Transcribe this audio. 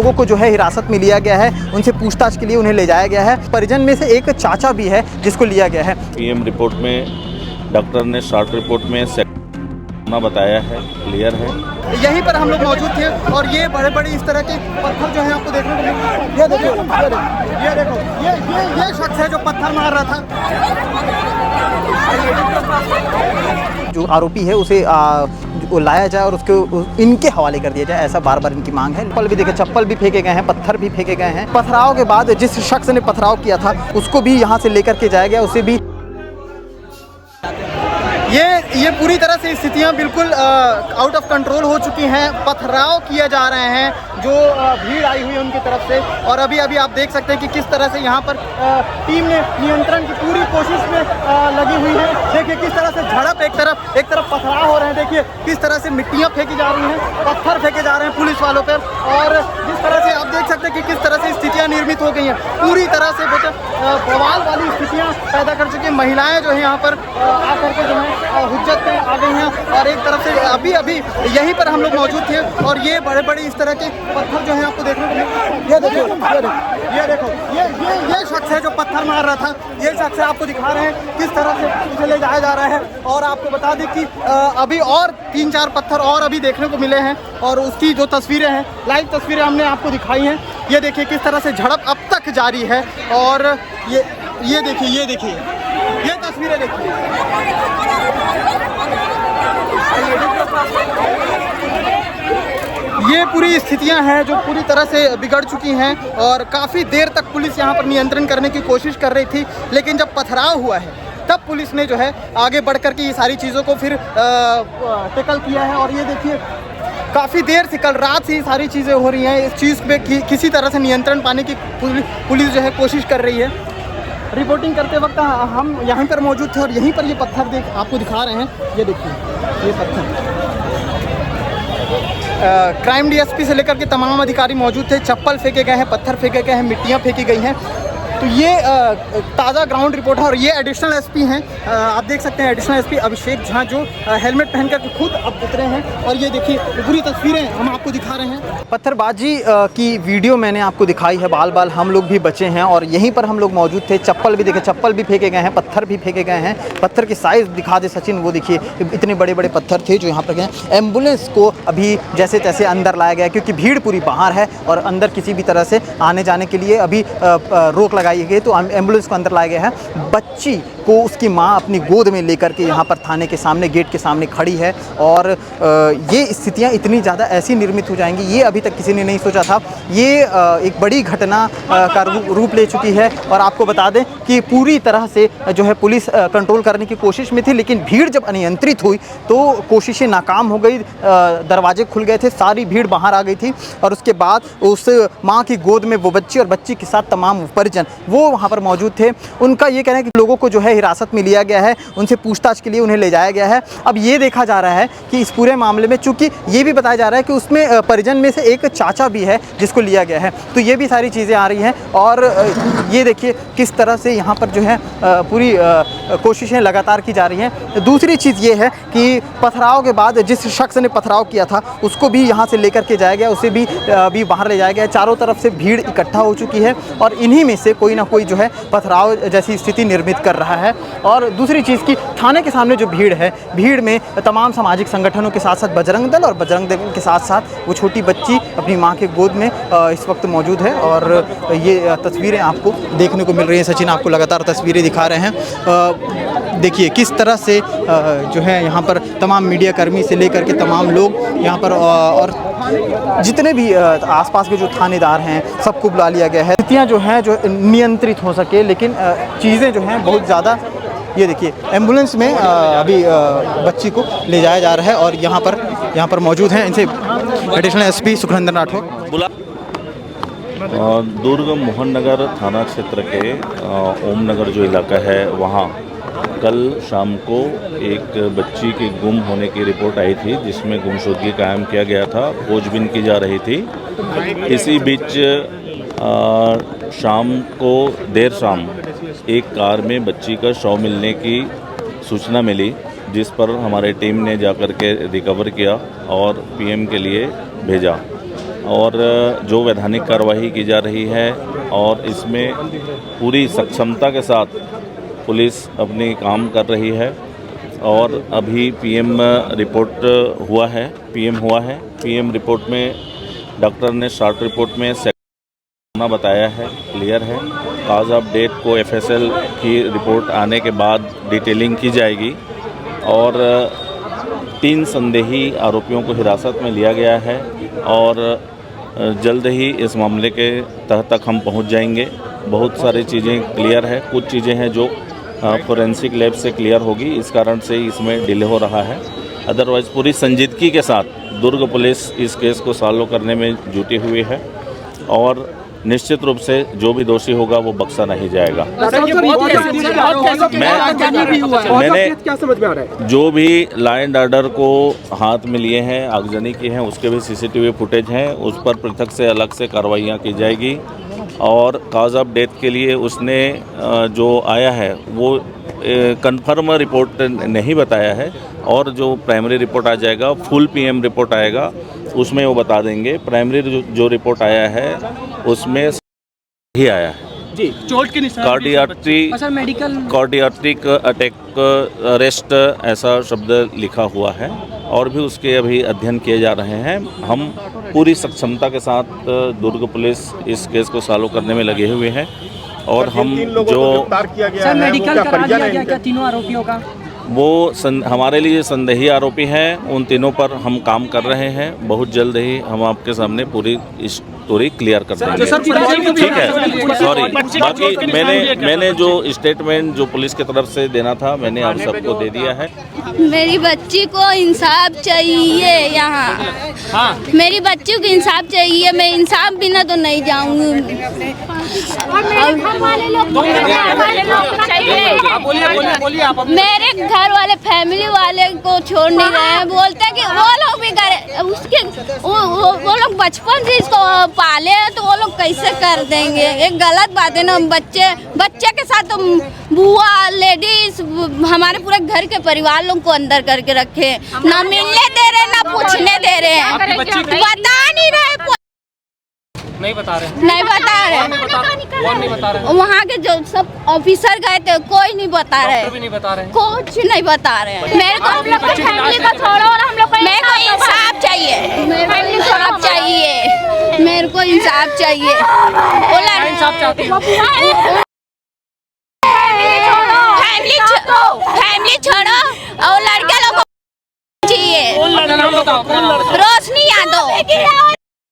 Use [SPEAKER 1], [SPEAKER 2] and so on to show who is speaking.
[SPEAKER 1] लोगों को जो है हिरासत में लिया गया है, उनसे पूछताछ के लिए उन्हें ले जाया गया है। परिजन में से एक चाचा भी है जिसको लिया गया है।
[SPEAKER 2] पीएम रिपोर्ट में डॉक्टर ने शॉर्ट रिपोर्ट में बताया है, क्लियर है।
[SPEAKER 1] यहीं पर हम लोग मौजूद थे और ये बड़े बड़े इस तरह के पत्थर जो है आपको देखने को मिले। ये देखो, ये शख्स है जो पत्थर मार रहा था। जो आरोपी है उसे लाया जाए और उसको इनके हवाले कर दिया जाए, ऐसा बार बार इनकी मांग है। चप्पल भी देखे, चप्पल भी फेंके गए हैं, पत्थर भी फेंके गए हैं। पथराव के बाद जिस शख्स ने पथराव किया था उसको भी यहाँ से लेकर के जाया गया, उसे भी। ये पूरी तरह से स्थितियां बिल्कुल आउट ऑफ कंट्रोल हो चुकी हैं। पथराव किए जा रहे हैं, जो भीड़ आई हुई है उनकी तरफ से। और अभी आप देख सकते हैं कि किस तरह से यहाँ पर टीम ने नियंत्रण की पूरी कोशिश में लगी हुई है। देखिए किस तरह से झड़प, एक तरफ पथराव हो रहे हैं। देखिए किस तरह से मिट्टियाँ फेंकी जा रही हैं, पत्थर फेंके जा रहे हैं पुलिस वालों पर। और जिस तरह से आप देख सकते हैं कि किस तरह से स्थितियाँ निर्मित हो गई हैं, पूरी तरह से बवाल वाली स्थितियाँ पैदा कर चुकी हैं। महिलाएँ जो है यहाँ पर आकर के जो है हुज्जत पे आ गई हैं। और एक तरफ से अभी यहीं पर हम लोग मौजूद थे और ये बड़े बड़े इस तरह के पत्थर जो हैं आपको देखने को मिले। ये देखो, ये शख्स है जो पत्थर मार रहा था। ये शख्स है, आपको दिखा रहे हैं किस तरह से उसे ले जाया जा रहा है। और आपको बता दें कि अभी और 3-4 पत्थर और अभी देखने को मिले हैं और उसकी जो तस्वीरें हैं, लाइव तस्वीरें हमने आपको दिखाई हैं। ये देखिए किस तरह से झड़प अब तक जारी है। और ये देखिए ये तस्वीरें देखिए। ये पूरी स्थितियां हैं जो पूरी तरह से बिगड़ चुकी हैं और काफ़ी देर तक पुलिस यहाँ पर नियंत्रण करने की कोशिश कर रही थी, लेकिन जब पथराव हुआ है तब पुलिस ने जो है आगे बढ़ कर के ये सारी चीज़ों को फिर टैकल किया है। और ये देखिए काफ़ी देर से, कल रात से ये सारी चीज़ें हो रही हैं। इस चीज़ पे किसी तरह से नियंत्रण पाने की पुलिस जो है कोशिश कर रही है। रिपोर्टिंग करते वक्त हम यहाँ पर मौजूद थे और यहीं पर ये पत्थर आपको दिखा रहे हैं। ये देखिए ये पत्थर। क्राइम डीएसपी से लेकर के तमाम अधिकारी मौजूद थे। चप्पल फेंके गए हैं, पत्थर फेंके गए हैं, मिट्टियाँ फेंकी गई हैं। तो ये ताज़ा ग्राउंड रिपोर्ट है। और ये एडिशनल एसपी हैं, आप देख सकते हैं एडिशनल एसपी अभिषेक झा, जो हेलमेट पहनकर के खुद अब उतरे हैं। और ये देखिए पूरी तस्वीरें हम आपको दिखा रहे हैं। पत्थरबाजी की वीडियो मैंने आपको दिखाई है, बाल हम लोग भी बचे हैं और यहीं पर हम लोग मौजूद थे। चप्पल भी देखे, चप्पल भी फेंके गए हैं, पत्थर भी फेंके गए हैं। पत्थर की साइज़ दिखा दे सचिन, वो देखिए इतने बड़े बड़े पत्थर थे जो यहाँ पर गए। एम्बुलेंस को अभी जैसे तैसे अंदर लाया गया क्योंकि भीड़ पूरी बाहर है और अंदर किसी भी तरह से आने जाने के लिए अभी रोक लगाई गई। तो एम्बुलेंस को अंदर लाया गया है। बच्ची को उसकी माँ अपनी गोद में लेकर के यहाँ पर थाने के सामने, गेट के सामने खड़ी है। और ये स्थितियाँ इतनी ज़्यादा ऐसी निर्मित हो जाएंगी, ये अभी तक किसी ने नहीं सोचा था। ये एक बड़ी घटना का रूप ले चुकी है। और आपको बता दें कि पूरी तरह से जो है पुलिस कंट्रोल करने की कोशिश में थी, लेकिन भीड़ जब अनियंत्रित हुई तो कोशिशें नाकाम हो गई। दरवाजे खुल गए थे, सारी भीड़ बाहर आ गई थी। और उसके बाद उस माँ की गोद में वो बच्ची और बच्ची के साथ तमाम परिजन वो वहाँ पर मौजूद थे। उनका ये कहना है कि लोगों को जो है हिरासत में लिया गया है, उनसे पूछताछ के लिए उन्हें ले जाया गया है। अब ये देखा जा रहा है कि इस पूरे मामले में, चूंकि ये भी बताया जा रहा है कि उसमें परिजन में से एक चाचा भी है जिसको लिया गया है, तो ये भी सारी चीज़ें आ रही हैं। और ये देखिए किस तरह से यहाँ पर जो है पूरी कोशिशें लगातार की जा रही हैं। दूसरी चीज़ ये है कि पथराव के बाद जिस शख्स ने पथराव किया था उसको भी यहाँ से लेकर के जाया गया, उसे भी अभी बाहर ले जाया गया। चारों तरफ से भीड़ इकट्ठा हो चुकी है और इन्हीं में से कोई ना कोई जो है पथराव जैसी स्थिति निर्मित कर रहा है। और दूसरी चीज़ की थाने के सामने जो भीड़ है, भीड़ में तमाम सामाजिक संगठनों के साथ साथ बजरंग दल और बजरंग दल के साथ साथ वो छोटी बच्ची अपनी माँ के गोद में इस वक्त मौजूद है। और ये तस्वीरें आपको देखने को मिल रही हैं। सचिन आपको लगातार तस्वीरें दिखा रहे हैं। देखिए किस तरह से जो है यहाँ पर तमाम मीडिया कर्मी से लेकर के तमाम लोग यहाँ पर और जितने भी आसपास के जो थानेदार हैं सबको बुला लिया गया है। स्थितियाँ जो हैं जो नियंत्रित हो सके, लेकिन चीज़ें जो हैं बहुत ज़्यादा। ये देखिए एम्बुलेंस में अभी बच्ची को ले जाया जा रहा है और यहाँ पर मौजूद हैं इनसे एडिशनल एसपी सुखनंदन राठौर।
[SPEAKER 2] दुर्ग मोहन नगर थाना क्षेत्र के ओम नगर जो इलाका है, वहाँ कल शाम को एक बच्ची के गुम होने की रिपोर्ट आई थी, जिसमें गुमशुदगी कायम किया गया था, खोजबीन की जा रही थी। इसी बीच देर शाम एक कार में बच्ची का शव मिलने की सूचना मिली, जिस पर हमारे टीम ने जाकर के रिकवर किया और पीएम के लिए भेजा। और जो वैधानिक कार्रवाई की जा रही है और इसमें पूरी सक्षमता के साथ पुलिस अपनी काम कर रही है। और अभी पीएम रिपोर्ट हुआ है, पीएम रिपोर्ट में डॉक्टर ने शॉर्ट रिपोर्ट में सेक्शन बताया है, क्लियर है। काज ऑफ डेथ को एफएसएल की रिपोर्ट आने के बाद डिटेलिंग की जाएगी और 3 संदेही आरोपियों को हिरासत में लिया गया है और जल्द ही इस मामले के तह तक हम पहुंच जाएंगे। बहुत सारी चीज़ें क्लियर है, कुछ चीज़ें हैं जो फोरेंसिक लैब से क्लियर होगी, इस कारण से इसमें डिले हो रहा है। अदरवाइज़ पूरी संजीदगी के साथ दुर्ग पुलिस इस केस को सॉल्व करने में जुटी हुई है और निश्चित रूप से जो भी दोषी होगा वो बख्शा नहीं जाएगा। मैंने
[SPEAKER 3] क्या समझ में आ रहा है?
[SPEAKER 2] जो भी लॉ एंड ऑर्डर को हाथ में लिए हैं, आगजनी की हैं, उसके भी सीसीटीवी फुटेज हैं, उस पर पृथक से अलग से कार्रवाइयाँ की जाएगी। और काज ऑफ डेथ के लिए उसने जो आया है वो कंफर्म रिपोर्ट नहीं बताया है और जो प्राइमरी रिपोर्ट आ जाएगा, फुल पीएम रिपोर्ट आएगा, उसमें वो बता देंगे। प्राइमरी जो रिपोर्ट आया है उसमें ही आया है
[SPEAKER 3] जी,
[SPEAKER 1] चोट के निशान
[SPEAKER 2] कार्डियाट्रिक अटैक अरेस्ट ऐसा शब्द लिखा हुआ है और भी उसके अभी अध्ययन किए जा रहे हैं। हम पूरी सक्षमता के साथ दुर्ग पुलिस इस केस को सॉल्व करने में लगे हुए हैं और हम जो
[SPEAKER 3] मेडिकल करा दिया गया क्या तीनों आरोपियों का?
[SPEAKER 2] वो हमारे लिए संदेही आरोपी हैं, उन तीनों पर हम काम कर रहे हैं। बहुत जल्द ही हम आपके सामने पूरी स्टोरी क्लियर कर देंगे। ठीक है, सॉरी। बाकी मैंने जो स्टेटमेंट जो पुलिस की तरफ से देना था मैंने आप सबको दे दिया है।
[SPEAKER 4] मेरी बच्ची को इंसाफ चाहिए यहाँ। मेरी बच्ची को इंसाफ चाहिए, मैं इंसाफ बिना तो नहीं जाऊंगी। मेरे घर वाले फैमिली वाले को छोड़ नहीं रहे हैं, बोलते हैं कि वो लोग भी करे, उसके वो लोग बचपन से इसको पाले हैं तो वो लोग कैसे कर देंगे? एक गलत बात है ना। बच्चे के साथ तो बुआ लेडीज हमारे पूरे घर के परिवार लोग को अंदर करके रखे, ना मिलने दे रहे ना पूछने दे रहे हैं, बता नहीं रहे,
[SPEAKER 3] नहीं बता रहे।
[SPEAKER 4] कौन नहीं बता रहे? वहाँ के जो सब ऑफिसर गए थे कोई नहीं बता रहे, कुछ नहीं बता रहे। मेरे को फैमिली को छोड़ो और हम लोग को मेरे को इंसाफ चाहिए, मेरे को इंसाफ चाहिए, मेरे को इंसाफ चाहिए। फैमिली छोड़ो और लड़के लोगों को चाहिए। रोशनी यादव।